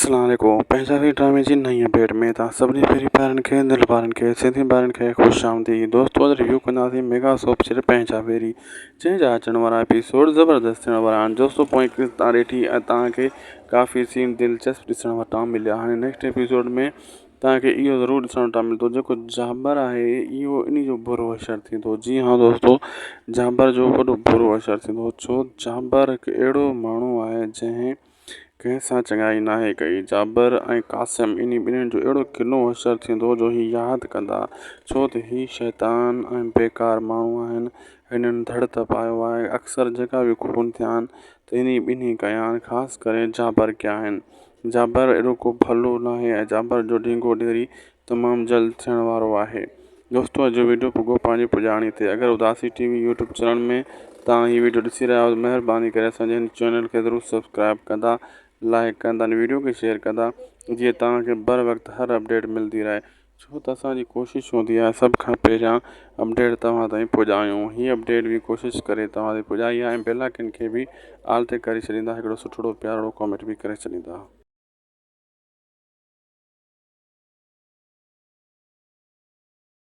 अस्सलाम वालेकुम। पंजाबी ड्रामे जी नई अपडेट में तव्हां सभिनी पहिरीं ॿारनि खे दिलि ॿारनि खे सिंधी ॿारनि खे ख़ुशि आमदीद। दोस्तों अॼु रिव्यू कंदासीं मेगा सोप सीरियल पंजाबी जंहिंजा अचण वारा एपिसोड ज़बरदस्त थियण वारा आहिनि। दोस्तों पोइ तव्हां ॾिठी ऐं तव्हांखे काफ़ी सीन दिलचस्प ॾिसण वटां मिलिया। हाणे नेक्स्ट एपिसोड में तव्हांखे इहो ज़रूरु ॾिसण वटां मिलंदो जेको जाबर आहे इहो इन जो बुरो असरु थींदो। जी हाँ दोस्तों, जाबर जो वॾो बुरो असरु थींदो छो जाबर हिकु अहिड़ो माण्हू आहे जंहिं कंहिंसां चङाई नाहे कई। जाबर ऐं क़ासिम इन ॿिन्हिनि जो अहिड़ो किनो असरु थींदो जो ही यादि कंदा, छो त ही शैतान ऐं बेकार माण्हू आहिनि। हिननि धड़ त पायो आहे अक्सर जेका बि खून थिया आहिनि त इन ॿिन्ही कया आहिनि, ख़ासि करे जाबर कया आहिनि। जाबर अहिड़ो को भलो नाहे ऐं जाबर जो ढींगो ढेरी तमामु जल्द थियण वारो आहे। दोस्तों अॼु वीडियो पुॻो पंहिंजी पुॼाणी ते। अगरि उदासी टीवी यूट्यूब चैनल में तव्हां हीअ वीडियो ॾिसी रहिया आहियो, महिरबानी करे असांजे हिन चैनल खे ज़रूरु सब्सक्राइब कंदा, लाइक कंदा, वीडियो खे शेयर कंदा जीअं तव्हांखे बर वक़्तु हर अपडेट मिलंदी रहे। छो त असांजी कोशिशि हूंदी आहे सभ खां पहिरियां अपडेट तव्हां ताईं पुॼायूं। हीअ अपडेट बि कोशिशि करे तव्हां ताईं पुॼाई आहे ऐं बेल आइकन खे बि आल ते करे छॾींदा, हिकिड़ो सुठो प्यारो कॉमेंट बि करे छॾींदा।